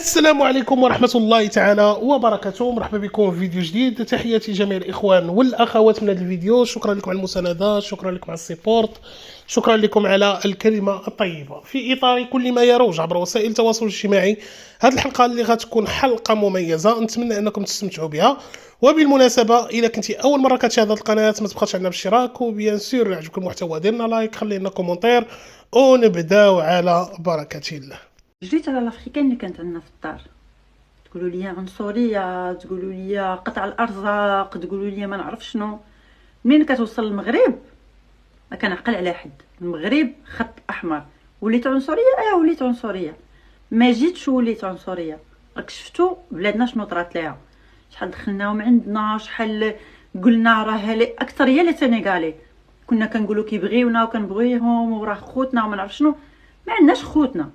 السلام عليكم ورحمة الله تعالى وبركاته. مرحبا بكم في فيديو جديد. تحياتي جميع الإخوان والأخوات من هذا الفيديو. شكرا لكم على المساندة، شكرا لكم على السيبورت، شكرا لكم على الكلمة الطيبة. في إطار كل ما يروج عبر وسائل التواصل الاجتماعي، هذه الحلقة اللي غتكون حلقة مميزة نتمنى أنكم تستمتعوا بها. وبالمناسبة إذا كنتي أول مرة كتشاهد القناة ما تبخلش علينا بالاشتراك، وبيان سور يعجبك المحتوى ديرنا لايك، خلي لنا كومونتير، ونبداو على بركة الله. جريت على الافريكان اللي كانت عندنا في الدار، تقولوا لي عنصريه، تقولوا لي قطع الارزاق، تقولوا لي ما نعرف شنو. منين كتوصل المغرب ما كنعقل على حد. المغرب خط احمر. وليت عنصريه، وليت عنصريه. ما جيتش وليت عنصريه. راك شفتوا بلادنا شنو طرات ليها، شحال دخلناهم عندنا، شحال قلنا راه الاكثريه لي سينيغالي. كنا كنقولوا كيبغيونا وكنبغيهم وراه خوتنا وما نعرف شنو. ما عندناش خوتنا.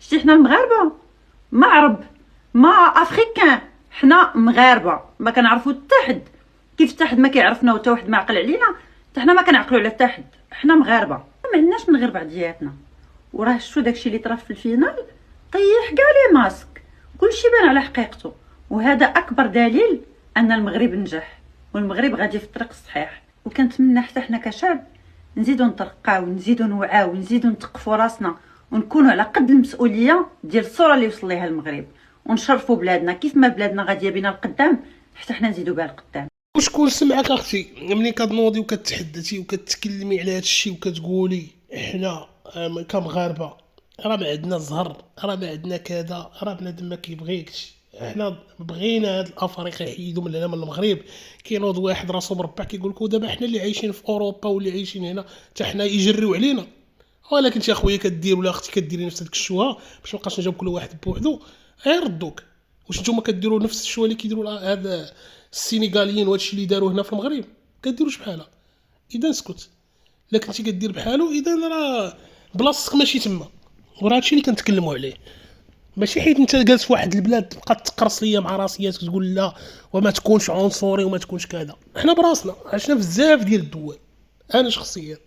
شتي حنا المغاربه ما عرب ما افريكان، حنا مغاربه ما كنعرفوا حتى حد. كيف حتى حد ما كيعرفنا وحتى واحد ما عقل علينا، حتى حنا ما كنعقلوا على حتى حد. حنا مغاربه ما عندناش من غير بعضياتنا. وراه شتو داكشي اللي طرا في الفينال، طيح كاع لي ماسك، كلشي بان على حقيقته. وهذا اكبر دليل ان المغرب نجح والمغرب غادي في الطريق الصحيح. وكنتمنى حتى حنا كشعب نزيدو نترقاو، نزيدو نوعاو، نزيدو نتقفوا راسنا، ونكونوا على قد المسؤوليه ديال الصوره اللي وصل ليها المغرب، ونشرفوا بلادنا. كيف ما بلادنا غاديه بنا القدام، حتى حنا نزيدو بها القدام. وشكون سمعك اختي ملي كتنوضي وكتحدثي وكتكلمي على هذا الشيء وكتقولي احنا كمغاربه راه ما عندنا الزهر، راه ما عندنا كذا، راه بنادم ما كيبغيكش، احنا بغينا هاد الافارقه يحيدوا من هنا من المغرب. كينوض واحد راسو مربع كيقول لك دابا حنا اللي عايشين في اوروبا واللي عايشين هنا حتى حنا يجريو علينا. ولكن يا خويا كدير ولا اختي كديري نفس هذيك الشوهه باش مابقاش نجاوب كل واحد بوحدو غيردوك. واش نتوما كديروا نفس الشوهه اللي كيديروا هذا السينيغاليين وهادشي اللي داروه هنا في المغرب؟ كديروش بحالها؟ اذا اسكت. الا كنتي كدير بحالو اذا راه بلاصتك ماشي تما. وراه هادشي اللي كنتكلموا عليه. ماشي حيت انت جالس في واحد البلاد تبقى تقرص ليا مع راسياتك تقول لا وما تكونش عنصري وما تكونش كذا. حنا براسنا عشنا بزاف ديال الدول. انا شخصيا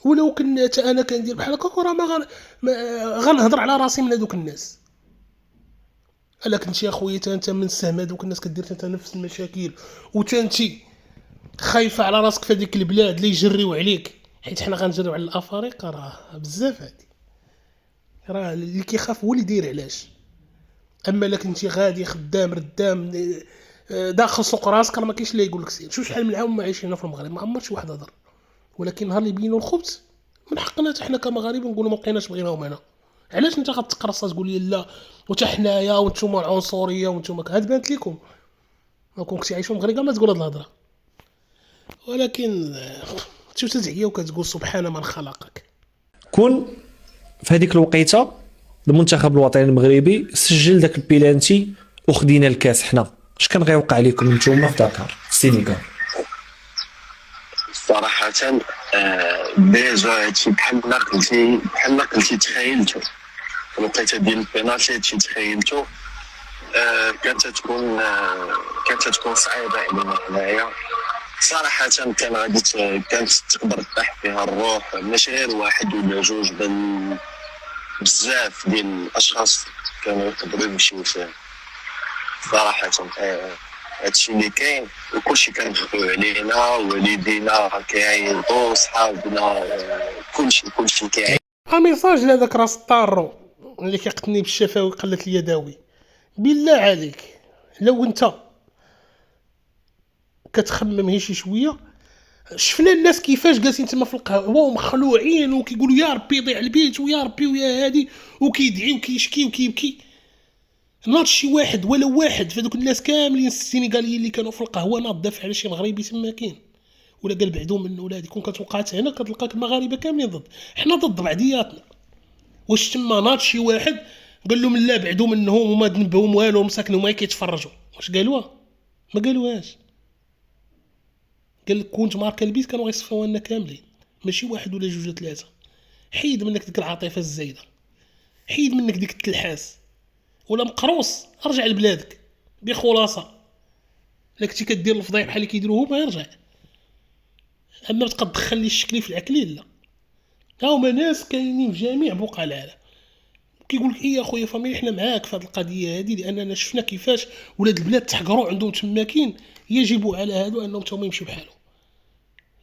ولو كنت انا كندير بحال هكاك راه غنهضر على راسي من هذوك الناس. الا كنتي يا خويا انت من سهم هذوك الناس كدير انت نفس المشاكل وتنتي خايفه على راسك في هذيك البلاد اللي يجريو عليك، حيت حنا غنجريو على الافارقه راه بزاف. هادي راه اللي كيخاف هو اللي داير علاش. اما الا كنتي غادي خدام ردام داخل سوق راسك راه ما كاينش اللي يقول لك سير. شوف شحال من عام عايشين هنا في المغرب ما عمر شي واحد هضر. ولكن نهار اللي يبينوا الخبز من حقنا حتى حنا كمغاربه نقولوا ما بقيناش بغيناهم هنا. علاش انت غتقرص تقول لي لا وتا حنايا وانتوما العنصريه وانتوما هاد بانت لكم ما كنتي عايشوا المغرب ما تقول هاد الهضره. ولكن تشوف تزعيا وكتقول سبحان من خلقك. كون في هذيك الوقيته المنتخب الوطني المغربي سجل داك البيلانتي وخدينا الكاس، حنا اش كان غيوقع لكم نتوما في داكار في السينيغال؟ صراحة ديجا هادشي بحال قلتي تخيلتو الوقيته ديال البينالتي. هادشي تخيلتو. كانت تكون صعيبة علينا هنايا صراحة. كانت تقدر تطيح فيها الروح، ماشي غير واحد ولا جوج بل بزاف ديال الاشخاص كانوا يقدروا يمشيو فيها صراحة. هادشي اللي كاين وكلشي كنخفيو علينا، والدينا كيعيطوا، صحابنا، كلشي كيعيط. ميساج لهذاك راس الطارو اللي كيقتني بالشفاوي قله اليداوي. بالله عليك لو انت كتخمم شي شويه، شفنا الناس كيفاش جالسين تما في القهوه ومخلوعين وكيقولوا يا ربي يضيع البيت ويا ربي ويا هادي وكيدعي وكيشكي وكيبكي. ناض شي واحد ولو واحد في هذوك الناس كاملين السينيغاليين اللي كانوا في القهوه ناض دافع على شي مغربي تما كاين ولا قال بعدو منه ولا هادي. كون كتوقعت هنا كتلقاك المغاربه كاملين ضد. حنا ضد بعضياتنا. واش تما ناض شي واحد قال لهم لا بعدو منهم وما ذنبهم والو مساكنهم ما كيتفرجوا؟ واش قالوها؟ ما قالوهاش. قال لك كنت ماركه البيت كانوا غيصفيوها لنا كاملين، ماشي واحد ولا جوج ولا ثلاثه. حيد منك ديك العاطفه الزايده، حيد منك ديك التلحاس، ولا مقروص ارجع لبلادك بخلاصه. الا كنتي كدير الفضايح بحال اللي كيديروا هما يرجع. اما تبقى تدخل لي الشكلي في العكلين لا. هاهما ناس كاينين في جميع بقاع العالم. كيقول لك يا خويا فاميلي حنا معاك في هذه القضيه هذه، لاننا شفنا كيفاش ولاد البلاد تحقروا عندهم تماكين، يجب على هادو انهم تما يمشيو بحالهم.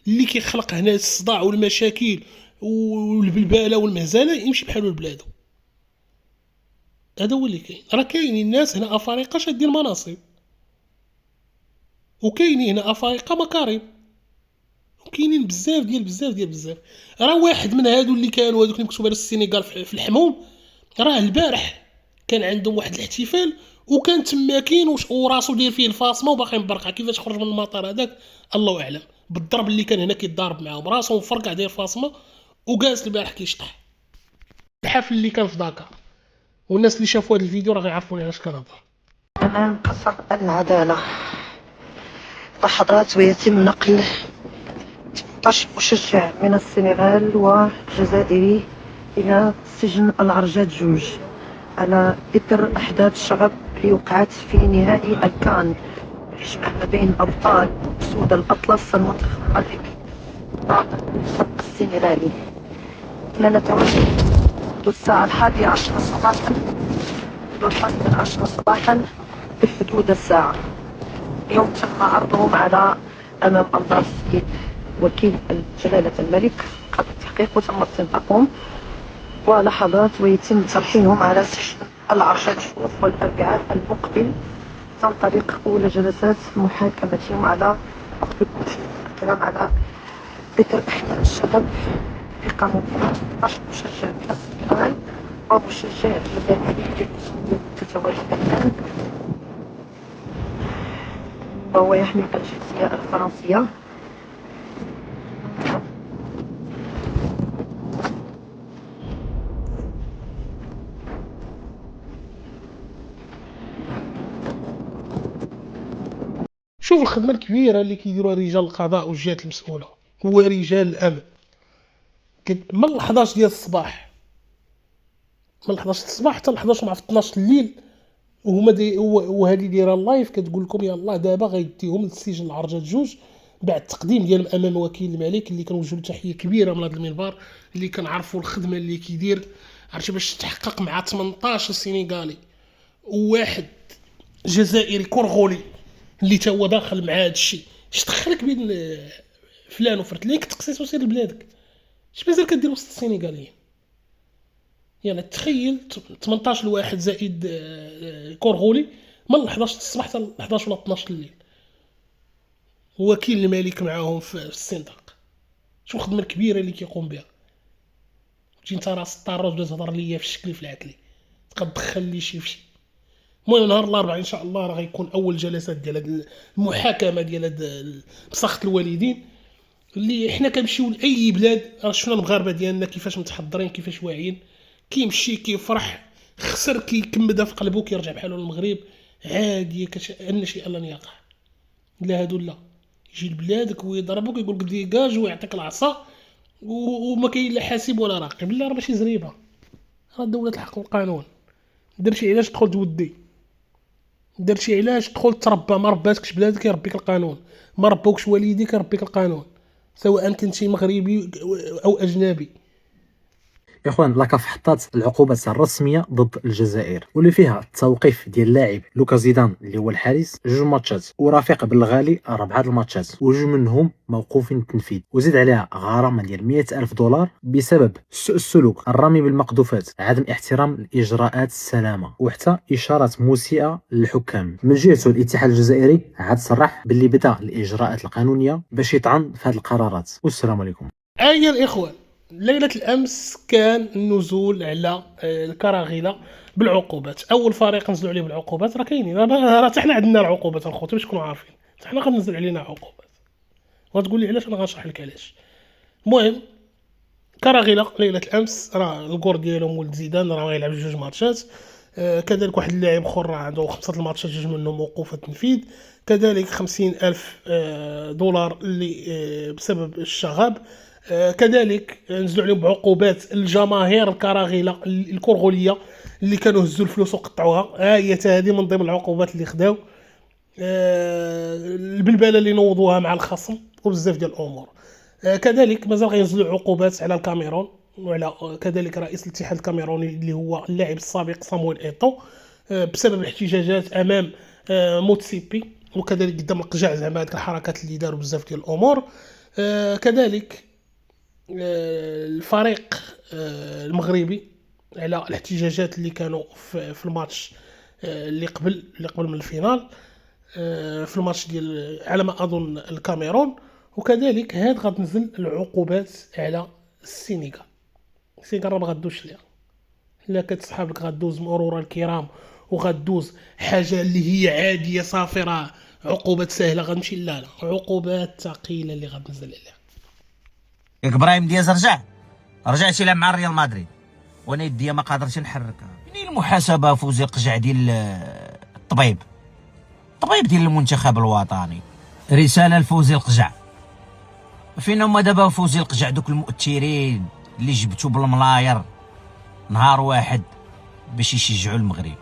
اللي كيخلق هنا الصداع والمشاكل والبلباله والمهزله يمشي بحالو لبلادو. هذا هو اللي كاين. راه كاينين الناس هنا افارقه شادين المناصب، وكاينين هنا افارقه مكارم، وكاينين بزاف ديال بزاف. راه واحد من هادو اللي كانوا هادوك اللي مكتوبه السينيغال في الحموم، راه البارح كان عندهم واحد الاحتفال وكان تماكين وراسو داير فيه الفاصمه وباقي مبرقع. كيفاش خرج من المطار هذاك الله اعلم، بالضرب اللي كان هنا كيتضارب معاهم، راسو مفرقع داير فاصمه وجالس البارح كيشطح. الحفل اللي كان في داكار، والناس اللي شافوا هذا الفيديو راه غيعرفوني علاش كنهضر. أمام قصر العدالة لحظات ويتم نقل 18 مشجع من السنغال والجزائري إلى سجن العرجات جوج على إثر أحداث الشغب اللي وقعت في نهائي الكان ما بين أبطال أسود الأطلس المتفوقين السنغالي. إننا نتواجد منذ الساعة 11 صباحا بحدود الساعة. اليوم تم عرضهم على أمام أنظار السيد وكيل جلالة الملك قبل التحقيق وتم استنطاقهم، ولحظات ويتم ترحيلهم على سجن العرجات والأربعاء المقبل تنطلق أولى جلسات محاكمتهم على الكلام على إثر أحداث الشغب في قانون 18 مشجع من السنغال ومشجع جزائري تتواجد الآن وهو يحمل الجنسية الفرنسية. شوف الخدمه الكبيره اللي كيديروها رجال القضاء والجهات المسؤوله ورجال الامن. من 11 ديال الصباح، من 11 الصباح حتى 11 مع 12 الليل، وهما وهذه دايره اللايف كتقول لكم يلاه دابا غيديهم للسجن العرجات جوج بعد التقديم ديالهم امام وكيل الملك اللي كنوجهوا له تحيه كبيره من هذا المنبر، اللي كنعرفوا الخدمه اللي كيدير. عرفتي باش تحقق مع 18 سينيغالي وواحد جزائري كورغولي اللي تا هو داخل مع هذا الشيء. اش دخلك بين فلان وفرت ليك تقصيص وسير لبلادك؟ اش مازال كدير وسط السينيغاليين؟ يعني تخيل 18 واحد زائد كورغولي من 11 الصباح حتى 11 ولا 12 الليل، وكيل الملك معاهم في السندق. شو الخدمه الكبيره اللي كيقوم بها؟ تجي انت راس الطاروس ولا تهضر ليا في الشكل في العقلي تدخل لي شي في شي. المهم نهار الاربعاء ان شاء الله راه غيكون اول جلسات ديال هاد المحاكمه ديال هاد مسخط الوالدين، اللي حنا كنمشيو لاي بلاد راه شفنا المغاربه ديالنا كيفاش متحضرين كيفاش واعيين، كيمشي كيفرح خسر كيكمدها في قلبه كيرجع بحالو للمغرب عادي ان شيء لن يقع. لا هادو لا يجي لبلادك ويضربك ويقول لك ديكاج ويعطيك العصا وما كاين لا حاسب ولا راقب. لا راه ماشي زريبه، راه دوله الحق والقانون. درتي علاش تدخل تودي، درتي علاش تدخل تربى، ما رباتكش بلادك يربيك القانون، ما ربوكش والديك يربيك القانون سواء كنتي مغربي او اجنبي. يا اخوان لاكاف حطات العقوبات الرسميه ضد الجزائر واللي فيها التوقيف ديال اللاعب لوكا زيدان اللي هو الحارس 2 ماتشات، ورفيق بالغالي 4 الماتشات، وجوج منهم موقوفين التنفيذ، وزيد عليها غرامه ديال 100,000 دولار بسبب سوء السلوك، الرمي بالمقذوفات، عدم احترام الاجراءات السلامه، وحتى اشارات مسيئه للحكام. من جهته الاتحاد الجزائري عاد صرح باللي بدا الاجراءات القانونيه باش يطعن في هذه القرارات. والسلام عليكم. أيها الإخوان، ليلة الأمس كان النزول على الكراغيلة بالعقوبات. أول فريق نزلوا عليه بالعقوبات راه كاينين، راه حتى حنا عندنا العقوبات الخوت باش تكونوا عارفين، حتى حنا غنزل علينا عقوبات. وتقول لي علاش؟ أنا غنشرح لك علاش. المهم كراغيلة ليلة الأمس راه الكور ديالهم ولد زيدان راه غيلعب 2 ماتشات، كذلك واحد اللاعب اخر راه عنده 5 الماتشات 2 منهم موقوف التنفيذ، كذلك 50,000 دولار اللي بسبب الشغب. كذلك نزلوا عليهم بعقوبات الجماهير الكراغيله الكورغوليه اللي كانوا هزوا الفلوس وقطعوها، هي هذه من ضمن العقوبات اللي خداو. البلبله اللي نوضوها مع الخصم وبزاف ديال الامور. كذلك مازال غينزلوا عقوبات على الكاميرون وعلى كذلك رئيس الاتحاد الكاميروني اللي هو اللاعب السابق صامويل ايتو، بسبب الاحتجاجات امام موتسيبي، وكذلك قدام القجع زعما هذيك الحركات اللي داروا بزاف ديال الامور. كذلك الفريق المغربي على الاحتجاجات اللي كانوا في الماتش اللي قبل من الفينال، في الماتش ديال على ما اظن الكاميرون. وكذلك هاد غتنزل العقوبات على السينيغال راه ما غدوش ليها، الا كتسحاب لك غدوز مرور الكرام وغدوز حاجه اللي هي عاديه صافي، راه عقوبات سهله غنمشي. لا عقوبات ثقيله اللي غتنزل عليها. ياك ابراهيم دياز رجع تيلعب مع الريال مدريد وانا يديا ما قادرتش نحركها. فين المحاسبه فوزي القجع ديال الطبيب ديال المنتخب الوطني؟ رساله لفوزي القجع، فين هما دابا فوزي القجع دوك المؤثرين اللي جبتو بالملاير نهار واحد باش يشجعوا المغرب؟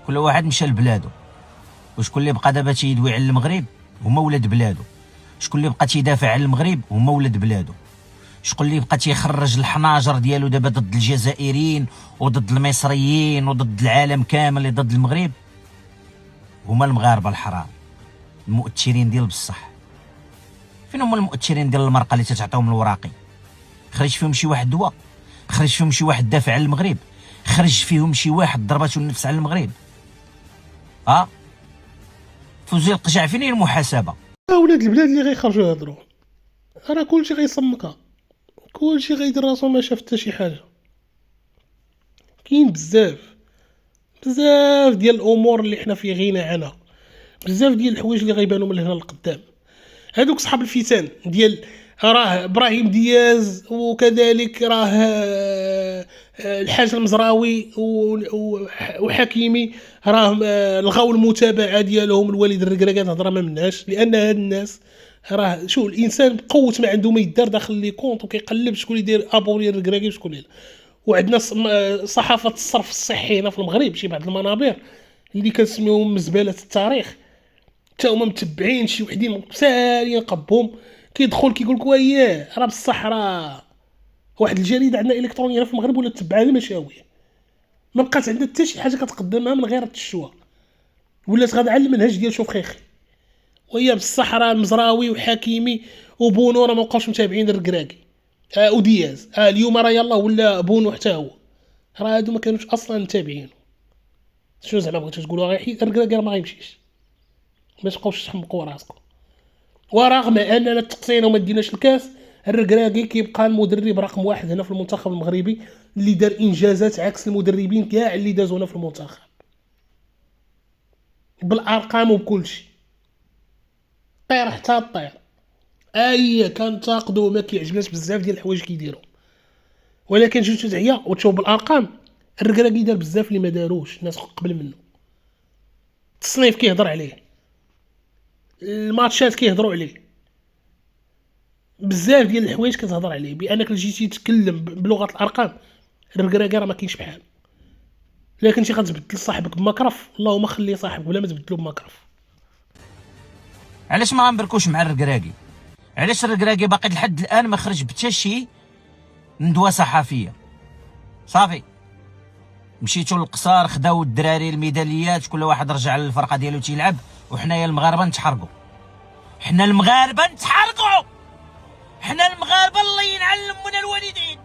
كل واحد مشى لبلادو، وشكون اللي بقى دابا تيدوي على المغرب؟ هما ولاد بلادو. شكون اللي بقى تيدافع على المغرب؟ هما ولاد بلادو. شكون اللي بقى تيخرج الحناجر ديالو دابا ضد الجزائريين وضد المصريين وضد العالم كامل ضد المغرب؟ هما المغاربه الحرام، المؤثرين ديال بصح. فين هما المؤثرين ديال المرقه اللي تتعطيهم الوراقي؟ خرج فيهم شي واحد دواء؟ خرج فيهم شي واحد دافع على المغرب؟ خرج فيهم شي واحد ضربته النفس على المغرب؟ فوزي القجع فين هي المحاسبه؟ ولاد البلاد اللي غيخرجوا يهضروا راه كلشي غيصمكها، كلشي غيدير راسو ما شاف حتى شي حاجه. كاين بزاف ديال الامور اللي حنا في غنى عنها، بزاف ديال الحوايج اللي غيبانوا من هنا لقدام. هذوك صحاب الفتن ديال راه ابراهيم دياز وكذلك راه الحاج المزراوي وحكيمي راه لغاو المتابعه ديالهم. الوالد الركراكات هضره ما مناش، لان هاد الناس راه شو الانسان بقوه ما عنده ما يدار داخل لي كونط وكيقلب شكون يدير ابوري الركراكي وشكون لا. وعندنا صحافه الصرف الصحي هنا في المغرب، شي بعض المنابر اللي كنسميوهم مزبله التاريخ، حتى هما متبعين شي وحدين سالين قبهم، كيدخل كيقول لك وياه راه بصح راه واحد الجريده عندنا الكترونيه في المغرب ولا تبعها المشاويه، ما بقات عندنا حتى شي حاجه كتقدمها من غير التشوه، ولات غادا على المنهج ديال شوف خيخي. وهي بصح راه المزراوي وحكيمي وبونو راه ما بقاوش متابعين الركراكي ودياز. اليوم راه يلاه ولا بونو حتى هو، راه هادو ما كانوش اصلا متابعين. شنو زعما بغيتو تقولوا غير الركراكي راه ما غيمشيش؟ ما تبقاوش تحمقوا راسكم. ورغم اننا تقصينا وما ديناش الكاس، الركراكي كيبقى المدرب رقم واحد هنا في المنتخب المغربي اللي دار انجازات عكس المدربين كاع اللي دازوا هنا في المنتخب بالارقام وبكل شيء. طير حتى الطير كنتقدوا ما كيعجبناش بزاف ديال الحوايج كيديروا، ولكن جيتو تعيا وتشوف بالارقام الركراكي دار بزاف اللي ما داروش الناس قبل منه. التصنيف كيهضر عليه، الماتشات كيهضروا عليه، بزاف ديال الحوايج كتهضر عليه بانك جيتي تتكلم بلغه الارقام. الركراكي راه ما كاينش بحال، لكن شي غتبدل صاحبك بمكرف، اللهم خلي صاحبك بلا ما تبدلو بمكرف. علاش ما غنبركوش مع الركراكي؟ علاش الركراكي باقي لحد الان ما خرج بتا شي ندوه صحفيه؟ صافي مشيتوا للقصار خداو الدراري الميداليات، كل واحد رجع للفرقه ديالو تيلعب، وحنايا المغاربه نتحرقوا. حنا المغاربه الله ينعلم من الوالدين.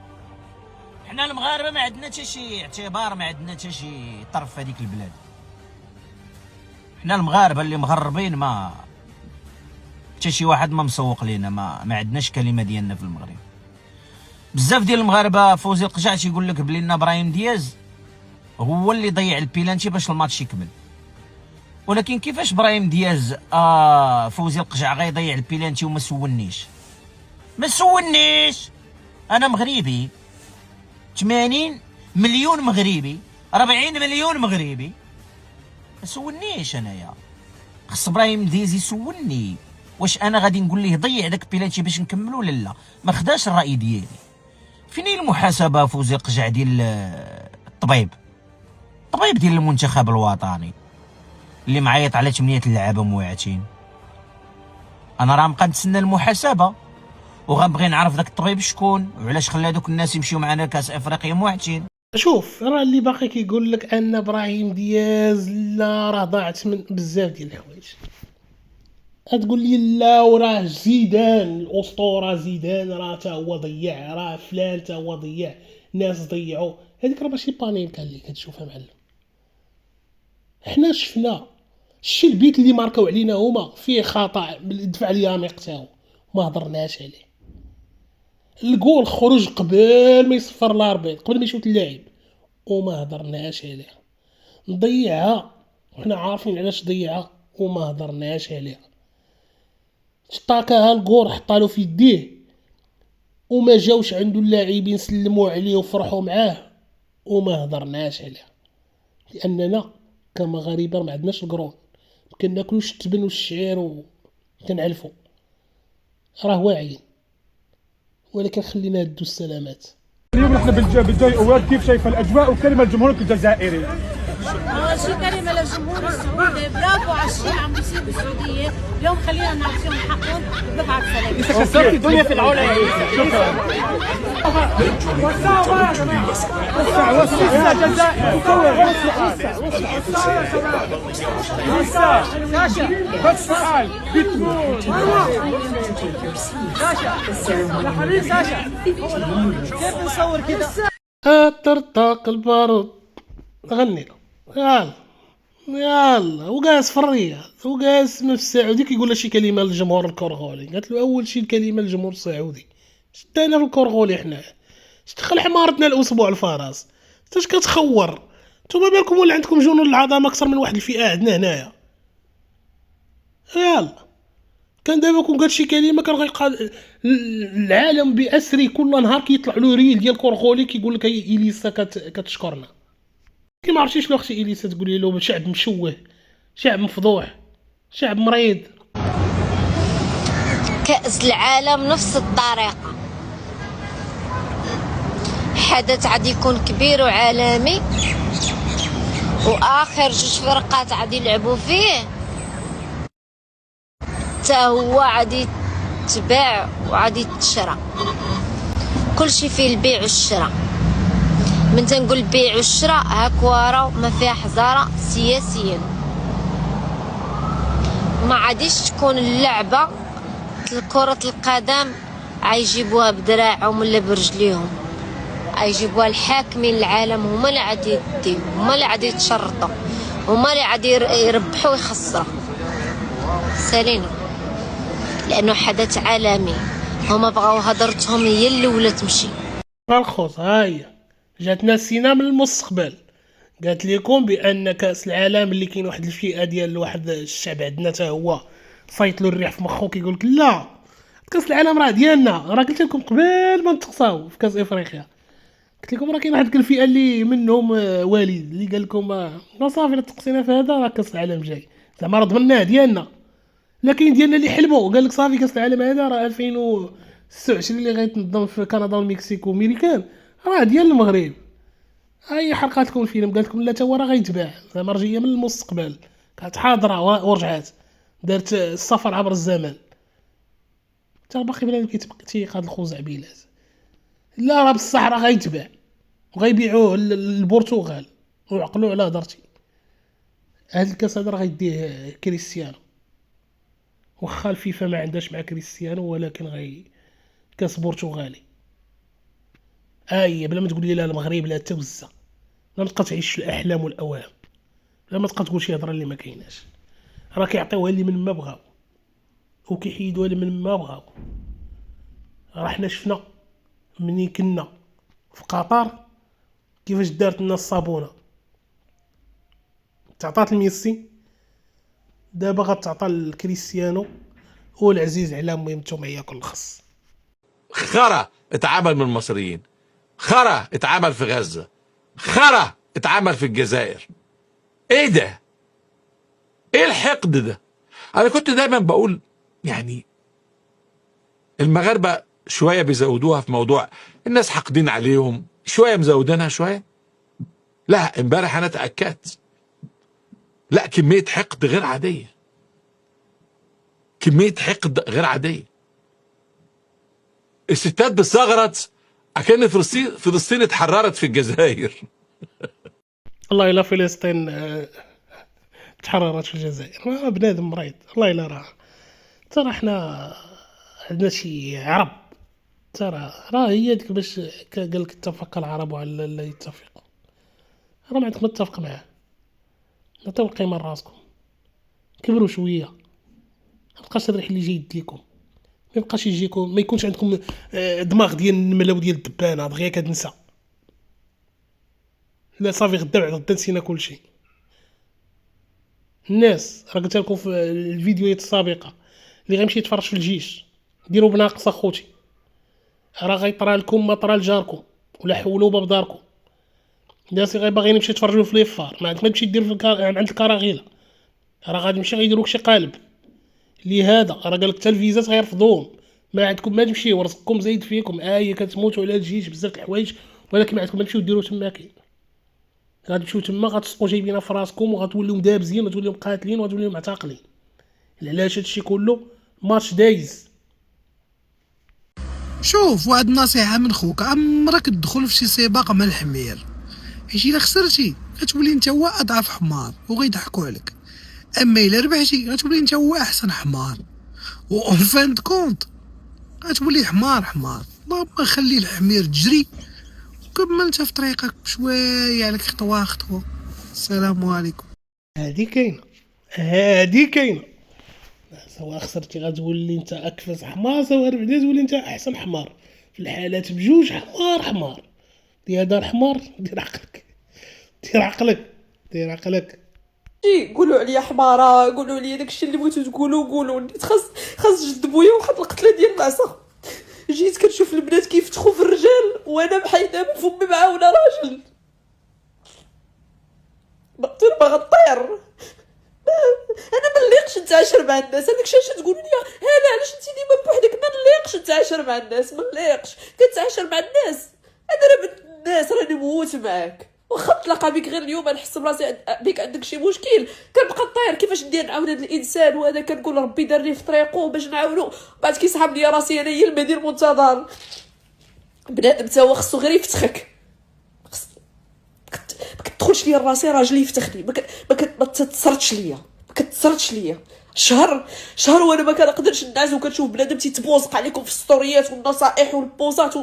حنا المغاربه ما عندنا حتى شي اعتبار، ما عندنا حتى شي طرف في هذيك البلاد. حنا المغاربه اللي مغربين ما حتى شي واحد ما مسوق لينا، ما عندناش كلمه ديالنا في المغرب. بزاف ديال المغاربه فوزي القجع تيقول لك بلي لنا ابراهيم دياز هو اللي ضيع البيلانتي باش الماتش يكمل، ولكن كيفاش ابراهيم دياز فوزي القجع غيضيع البيلانتي وما سولنيش؟ ما سولنيش. انا مغربي، 80 مليون مغربي، 40 مليون مغربي، ما سولنيش انايا. خص ابراهيم دياز يسولني واش انا غادي نقول ليه ضيع داك البيلانتي باش نكمل ولا لا. ما خداش الراي ديالي. فين هي المحاسبه فوزي القجع ديال الطبيب ديال المنتخب الوطني اللي معيط على 8 لعابه موعتين؟ انا راه نبقى نتسنى المحاسبه، وغنبغي نعرف داك الطبيب شكون وعلاش خلى دوك الناس يمشيو معنا لكاس افريقيا موحشين. شوف راه اللي باقي كيقول لك ان ابراهيم دياز لا راه ضاعت من بزاف ديال الحوايج. تقول لي لا وراه زيدان الاسطوره زيدان راه تا هو ضيع، راه فلان تا هو ضيع، ناس ضيعوا. هذيك راه ماشي بانيك اللي كتشوفها معلم. حنا شفنا الشي البيت اللي ماركاو علينا هما فيه خطا دفع الياميق تا هو ما هضرناش عليه. الجول خرج قبل ما يصفر الاربيط، قبل ما يشوت اللاعب وما هضرناش عليها. نضيعها وحنا عارفين علاش ضيعها وما هضرناش عليها. شطاكاها الكور حطالو في يديه وما جاوش عنده اللاعبين سلموا عليه وفرحوا معاه وما هضرناش عليها، لاننا كمغاربه ما عندناش القرون، ما كناكلوش التبن والشعير وكنعلفوا، راه واعيين. ولكن خلينا هدو السلامات. اليوم نحن بالجاي اواد، كيف شايفه الاجواء وكلمه لجمهورك الجزائري؟ اول شيء كلمه للجمهور السعودي، برافو على الشيء اللي عم بيصير بالسعوديه، اليوم خلينا نعطيهم حقهم وببعث سلام. انت كسرت الدنيا في العلا يا عيسى. شكرا. وسع وسع الجزائر. وسع بس سؤال بتقول يا حبيبي ساشا كيف نصور كده؟ ترتاق البارود غني له يلا وقاس في الرياض وقاس في السعودي كيقول له شي كلمه للجمهور الكورغولي. قالت له اول شي الكلمه للجمهور السعودي، شتانا في الكورغولي حنا شتخل حمارتنا الاسبوع الفراس اش كتخور نتوما بالكم ولا عندكم جنون العظمه اكثر من واحد الفئه عندنا هنايا. يلا كان دابا كون قال شي كلمه كان غيقاد العالم باسري كل نهار كيطلع له ريل ديال كورغولي كيقول لك اليسا كتشكرنا. كي ما عرفتيش لو اختي اليسا تقولي له شعب مشوه، شعب مفضوح، شعب مريض. كأس العالم نفس الطريقة، حدث عاد يكون كبير وعالمي واخر جوج فرقات عاد يلعبوا فيه تا هو عاد يتباع وعاد يتشرى، كل شيء فيه البيع والشراء. من تنقول البيع والشراء هاكوارا ما فيها حزارة سياسيا، ما عادش تكون اللعبة كرة القدم عيجيبوها بدراعهم ولا برجليهم، عيجيبوها الحاكمين العالم هما اللي عاد يديو، هما اللي عاد يتشرطوا، هما اللي عاد يربحوا ويخسروا. سالينا لانه حدث عالمي، هما بغاو هضرتهم هي اللي ولا تمشي. الخوص هاي جاتنا سينا من المستقبل قالت لكم بان كاس العالم اللي كاين واحد الفئه ديال واحد الشعب عندنا تا هو صيط له الريح في مخو كيقول لك لا كاس العالم راه ديالنا. راه قلت لكم قبل ما نتقصاو في كاس افريقيا، قلت لكم راه كاين واحد الفئه اللي منهم والد اللي قال لكم صافي تقصينا في هذا راه كاس العالم جاي، زعما راه ضمناه ديالنا. لكن ديالنا اللي حلموا قال لك صافي كاس العالم هذا راه 2026 اللي غيتنظم في كندا والمكسيك وامريكان راه ديال المغرب. هاي حرقات لكم الفيلم قالت لكم لا تا هو راه غيتباع، زعما رجعيه من المستقبل كانت حاضره ورجعات دارت السفر عبر الزمن. تا باقي بنادم تيقاد الخزعبيلات. لا راه بصح راه غيتباع وغيبيعوه للبرتغال ويعقلوا على هضرتي. هاد الكاس هذا راه غيديه كريستيانو، واخا الفيفا ما عندهاش مع كريستيانو ولكن كاس برتغالي. بلا ما تقول لي لا المغرب لا توزع، لا تبقى تعيش في الاحلام والاوهام، لا ما تبقى تقول شي هضره اللي ما كايناش. راه كيعطيوها اللي من ما بغاو وكيحيدوها اللي من ما بغاو. راه حنا شفنا مني كنا في قطر كيفاش دارت لنا الصابونه، تعطات لميسي دابا غتعطى لكريستيانو والعزيز على المهم نتوما ياكل الخص. خرا اتعمل من المصريين، خرا اتعمل في غزة، خرا اتعمل في الجزائر. ايه ده؟ ايه الحقد ده؟ انا كنت دايما بقول يعني المغاربة شوية بيزودوها في موضوع الناس حاقدين عليهم، شوية مزودينها شوية. لا امبارح انا اتأكدت، لا كمية حقد غير عادية، كمية حقد غير عادية. الستات بتزغرط كأن فلسطين اتحررت في الجزائر. الله إلا فلسطين تحررت في الجزائر، ما بنادم مريض الله إلا راه. ترى حنا عندنا شي عرب، ترى راه هي ديك باش قالك اتفق العرب على لا يتفقوا، راه ما عندك ما تتفق معاه. نعطيو القيمة لراسكم، كبروا شوية، مابقاش الريح اللي جاي يديكم، ما يبقاش يجيكم، ما يكونش عندكم دماغ ديال النملة وديال الدبانة دغيا كتنسى. لا صافي غدا بعد غدا نسينا كلشي. الناس راه قلت لكم في الفيديوهات السابقة اللي غيمشي يتفرج في الجيش ديروا بناقص اخوتي، راه غيطرى لكم ما طرى لجاركم ولا حولوا باب داركم. الناس اللي باغيين يمشيو يتفرجوا في ليفار ما عندك ما تمشي دير عند الكراغيله، راه غادي يمشي غيديروك شي قالب. لهذا راه قالك حتى الفيزات غيرفضوهم، ما عندكم ما تمشيو، رزقكم زايد فيكم، كتموتوا على الجيش بزاف د الحوايج، ولكن ما عندكم ما تمشيو ديروا تماكين. غتمشيو تما غتسقوا جايبينها في راسكم وغتوليو مدابزين وغتوليو مقاتلين وغتوليو معتقلين. علاش هادشي كله؟ ماتش دايز. شوف واحد النصيحة من خوك، عمرك تدخل في شي سباق مع الحمير، حيت الا خسرتي غتولي انت هو اضعف حمار وغيضحكوا عليك، اما الا ربحتي غتولي انت هو احسن حمار، و فان كونت غتولي حمار. اللهم خلي الحمير تجري وكمل انت في طريقك بشويه عليك، خطوه خطوه. السلام عليكم. هادي كاينه سواء خسرتي غتولي انت اكفس حمار، سواء ربحتي تولي انت احسن حمار. في الحالات بجوج حمار. يا دار حمار، دير عقلك. قولوا عليا حمارة، قولوا عليا داكشي اللي بغيتو تقولوا قولوا. نيت خاص جد بويا واحد القتله ديال العصا. جيت كنشوف البنات كيفتخوا في الرجال وانا بحيدة من فمي معاونه راجل. باغا طير. انا ما نليقش نتعاشر مع الناس، هذاك الشيء اش تقولوا لي انا علاش انت ديما بوحدك؟ ما نليقش نتعاشر مع الناس، ما نليقش كنتعاشر مع الناس. انا راه بنت الناس، راني نموت معاك. واخا تلاقى بك غير اليوم نحس براسي بك عندك شي مشكل كنبقى طاير. كيفاش ندير نعاون هذا الانسان؟ وهذا كنقول ربي دارني في طريقه باش نعاونو، بعد كيسحب لي راسي انا هي المهدي المنتظر. بنادم تا هو خصو غير يفتخك، ما كتدخلش ليا راسي راجل يفتخني، ما تتصرتش ليا شهر وانا ما كنقدرش نعس، وكنشوف بنادم تيتبوزق عليكم في الستوريات والنصائح والبوزات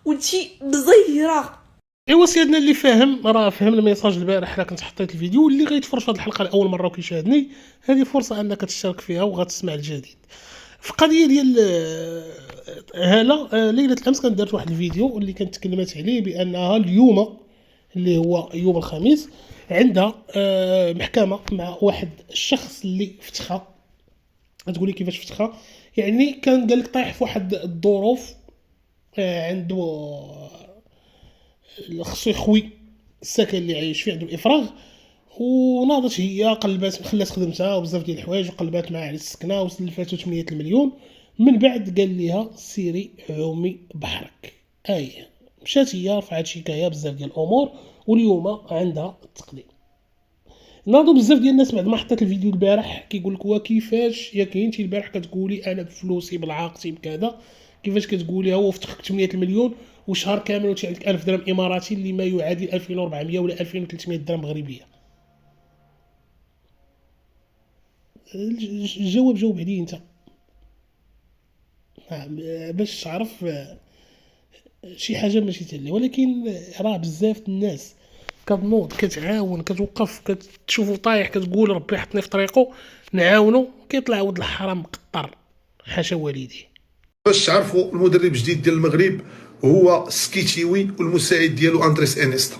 وانتي مزيره. ايوا سيدنا اللي فاهم راه فهم الميساج البارح، راه كنت حطيت الفيديو. واللي غيتفرج في هذه الحلقه لاول مره وكيشاهدني، هذه فرصه انك تشترك فيها وغتسمع الجديد. في قضيه ديال هاله، ليله الامس كانت دارت واحد الفيديو اللي كانت تكلمت عليه بانها اليوم اللي هو يوم الخميس عندها محكمه مع واحد الشخص اللي فتخها. تقولي كيفاش فتخها؟ يعني كان قال لك طايح في واحد الظروف، عنده خصو يخوي السكن اللي عايش فيه، عنده الافراغ، وناضت هي قلبات خلات خدمتها وبزاف ديال الحوايج وقلبات معاه على السكنه وسلفاتو 8 المليون. من بعد قال ليها سيري عومي بحرك. مشات هي رفعت شكايه بزاف ديال الامور، واليوم عندها التقديم. ناضوا بزاف ديال الناس بعد ما حطيت الفيديو البارح كيقول لك وكيفاش يا كاينتي البارح كتقولي انا بفلوسي بالعاقتي بكذا، كيفاش كتقولي هو فتخك 8 المليون وشهر كامل وتي عندك 1000 درهم اماراتي اللي ما يعادل 2400 ولا 2300 درهم مغربيه. الجواب جاوب عليه انت باش تعرف شي حاجه ماشي تالي. ولكن راه بزاف الناس كتنوض كتعاون كتوقف كتشوفو طايح كتقول ربي حطني في طريقه نعاونو، كيطلع ولد الحرام مقطر حاشا والديه. باش تعرفوا المدرب الجديد ديال المغرب هو سكيتيوي والمساعد ديالو اندريس انيستا.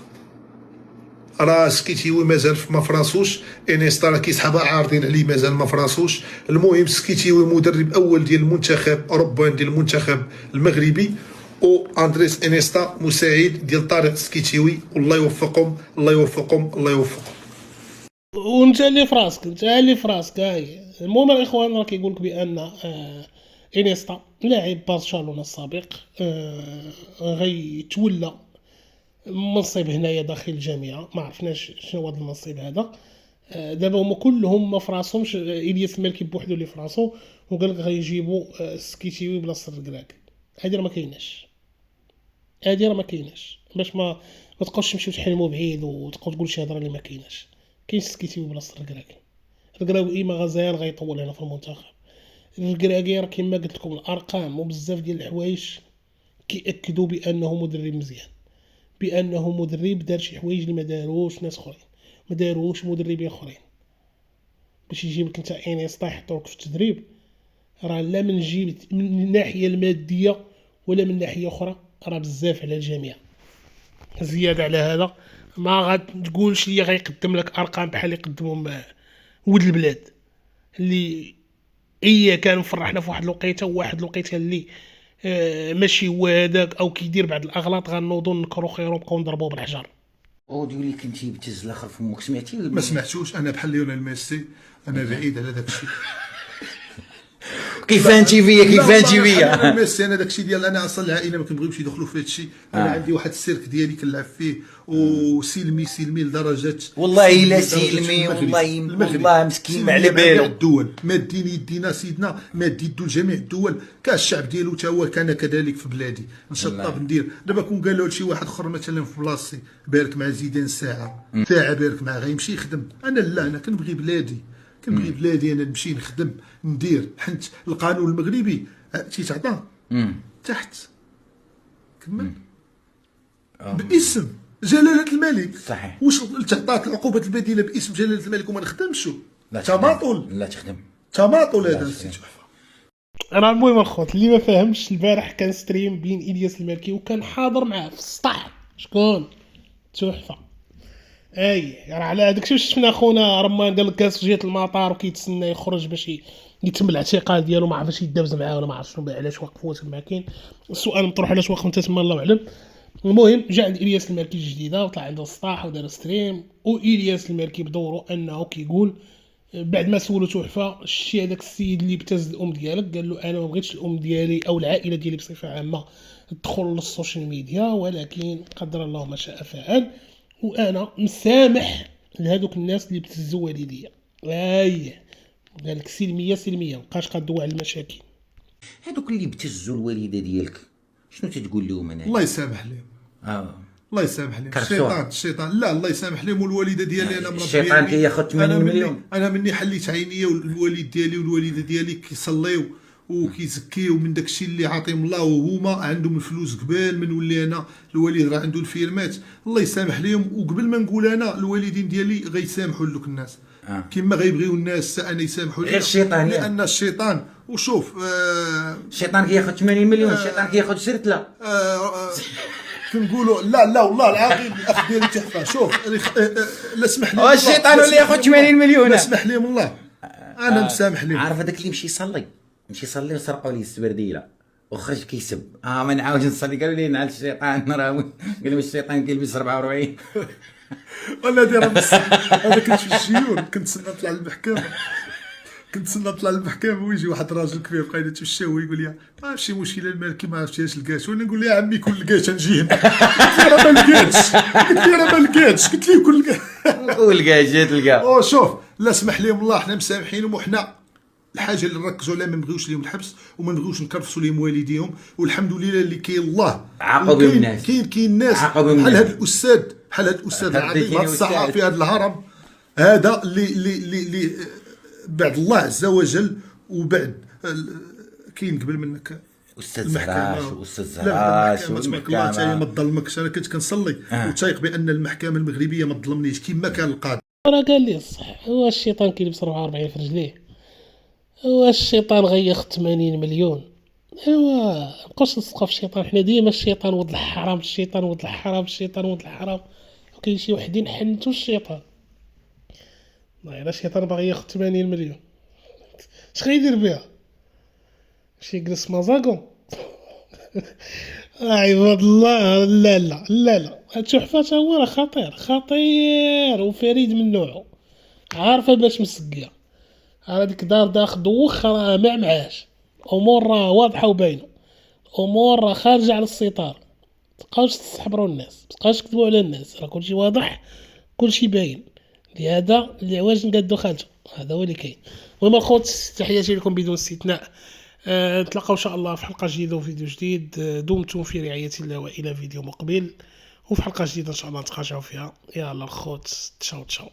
راه سكيتيوي مازال ما فراسوش، انيستا راه كيسحبها عارضين عليه مازال ما فراسوش. المهم سكيتيوي مدرب اول ديال المنتخب اوروبا ديال المنتخب المغربي، و اندريس انيستا مساعد ديال طارق سكيتيوي. والله يوفقهم الله يوفقهم الله يوفقهم. وانت اللي في راسك هاي. المهم الاخوان راه كيقول لك بان انيستا لاعب برشلونه السابق غيتولى منصب هنايا داخل الجامعه، ما عرفناش شنو هذا المنصب هذا. دابا هما كلهم ما فراسهمش، الياس مالكي بوحدو اللي فراسو، وقال لك غيجيبوا سكيتيوي بلاصه الكراك. هادي راه ما كايناش، هادي راه ما كايناش، باش ما تبقاوش تمشيو تحلموا بعيد وتبقاو تقولوا شي هضره اللي ما كايناش. كاين سكيتي بلاصه الركراكي، الركراكي ما غزال غيطول هنا في المنتخب. الركراكي راه كما قلت لكم الارقام وبزاف ديال الحوايج كيأكدوا بانه مدرب مزيان، بانه مدرب دار شي حوايج اللي ما داروش ناس اخرين، ما داروش مدربين اخرين. باش يجيب لك انت انيستا يحطوك في التدريب، راه لا من جيب من الناحيه الماديه ولا من ناحيه اخرى، راه بزاف على الجميع. زياده على هذا ما غتقولش لي غيقدم لك ارقام بحال اللي قدمهم ولد البلاد، اللي كان مفرحنا في واحد الوقيته، وواحد الوقيته اللي ماشي هو هذاك او كيدير بعض الاغلاط غنوضوا نكرو خيرو ونبقاو نضربوه بالحجر. اوديو اللي كنتي بتهز الاخر فمك سمعتي ولا ما سمعتوش؟ انا بحال ليونيل ميسي، انا بعيد على داك الشيء. كيف انتي فيا ميسي انا داكشي ديال انا اصلا العائله ما كنبغيوش يدخلوا في هذا الشيء. انا عندي واحد السيرك ديالي كنلعب فيه وسلمي لدرجه والله الا سلمي والله مسكين ما على بالو. الدول مادين يدينا سيدنا، ماد يدو لجميع الدول، كاع الشعب ديالو حتى هو كان كذلك في بلادي. نشطب ندير دابا كون قالوا لشي واحد اخر مثلا في بلاصتي بارك مع زيدان ساعه بارك معاه غيمشي يخدم. انا لا، انا كنبغي بلادي، كنبغي بلادي، انا نمشي نخدم ندير. حنت القانون المغربي تيتعطى تحت كمل باسم جلاله الملك. صحيح. واش تعطات العقوبه البديله باسم جلاله الملك وما نخدمش؟ تماطل. لا تخدم تماطل هذا سي تحفه. انا المهم الخوت اللي ما فاهمش، البارح كان ستريم بين الياس المالكي وكان حاضر معاه في السطح. شكون؟ تحفه. راه على هذاك الشيء شفنا خونا رمان قال لك جالس في جهه المطار وكيتسنى يخرج باش يتم الاعتقال ديالو، ما عرفش يدابز معاه ولا ما عرفش شنو علاش وقفوه تما. كاين السؤال مطروح علاش وقفوا تما الله اعلم. المهم جا عند الياس المالكي الجديده وطلع عنده السطاح ودار ستريم، والياس المالكي بدورو انه كيقول بعد ما سولو تحفه شتي هذاك السيد اللي ابتز الام ديالك، قال له انا ما بغيتش الام ديالي او العائله ديالي بصفه عامه تدخل للسوشيال ميديا، ولكن قدر الله ما شاء فعل، وانا مسامح لهذوك الناس اللي ابتزوا والديا. قال لك سلميه مابقاش قادوا على المشاكل. هذوك اللي ابتزوا الوالده ديالك شنو تتقول لهم؟ انا الله يسامح لهم. الله يسامح لهم. الشيطان لا، الله يسامح لهم. والوالده ديالي انا مربي الشيطان كياخذ 80 مليون. انا مني حليت عينيا والوالد ديالي والوالده ديالي كيصليو وكيزكيو من داكشي اللي عاطيهم الله، وهما عندهم الفلوس قبل ما نولي انا. الوالد راه عنده الفيرمات، الله يسامح لهم. وقبل ما نقول انا الوالدين ديالي غيسامحوا لك الناس كما غيبغيو الناس انا يسامحوا لي، غير الشيطان لان الشيطان وشوف الشيطان كياخذ 80 مليون. الشيطان كياخذ سرتله. كنقولوا لا والله العظيم الاخ ديالي تحفه. شوف لا سمح لي الشيطان اللي ياخذ 80 مليون لا سمح لهم الله، انا مسامح لهم. عارف هذاك اللي مشي يصلي وسرقوا ليه السبرديله وخرج كيسب ما نعاودش نصلي. قالوا لي نعل الشيطان راه قال لهم الشيطان كيلبس 44 ولا دير انا كنت في الجيون، كنت نتسنى نطلع للمحكمه ويجي واحد راجل كبير بقى يتمشى ويقول لي ماشي مشكله المالكي ما عرفتيش لقاش. وانا نقول له يا عمي كون لقيت نجي هنا. قلت لي راه ما لقيتش. قلت لي كون لقى جات لقى. شوف لا سمح لهم الله، حنا مسامحينهم. وحنا الحاجه اللي نركزوا عليها ما نبغيوش لهم الحبس وما نبغيوش نكرفسوا لهم والديهم. والحمد لله اللي كاين الله عاقب الناس. كاين ناس بحال هذا الاستاذ العظيم هذا الصحفي هذا الهرم هذا اللي بعد الله عز وجل. وبعد كاين قبل منك استاذ زهراش تبارك الله حتى ما تظلمكش. انا كنت كنصلي وتايق بان المحكمه المغربيه ما تظلمنيش كما كان القاضي. راه قال لي الصح، هو الشيطان كيلبس 44 في رجليه؟ هو الشيطان غياخذ 80 مليون؟ مابقاوش نثقوا في الشيطان. حنا ديما الشيطان ولد الحرام، الشيطان ولد الحرام، الشيطان ولد الحرام. وكاين شي وحدين حنتو الشيطان. والله الا الشيطان باغي ياخذ 80 مليون اش غيدير بها؟ شي يجلس مزاقو؟ عباد الله. لا التحفه تا هو راه خطير وفريد من نوعه. عارفه باش مسقيه. هذيك دار داخل دوخ راه معاش. امور راه واضحه وباينه، امور راه خارجه على السيطره. متبقاوش تستحبروا الناس، متبقاوش تكذبوا على الناس، راه كلشي واضح كلشي باين. لهذا العواج نقادو خالته، هذا هو اللي كاين. المهم الخوت تحياتي لكم بدون استثناء. نتلاقاو ان شاء الله في حلقه جديده وفيديو جديد. دمتم في رعايه الله والى فيديو مقبل، وفي حلقه جديده ان شاء الله نتقاشعوا فيها. يلا الخوت، تشاو تشاو.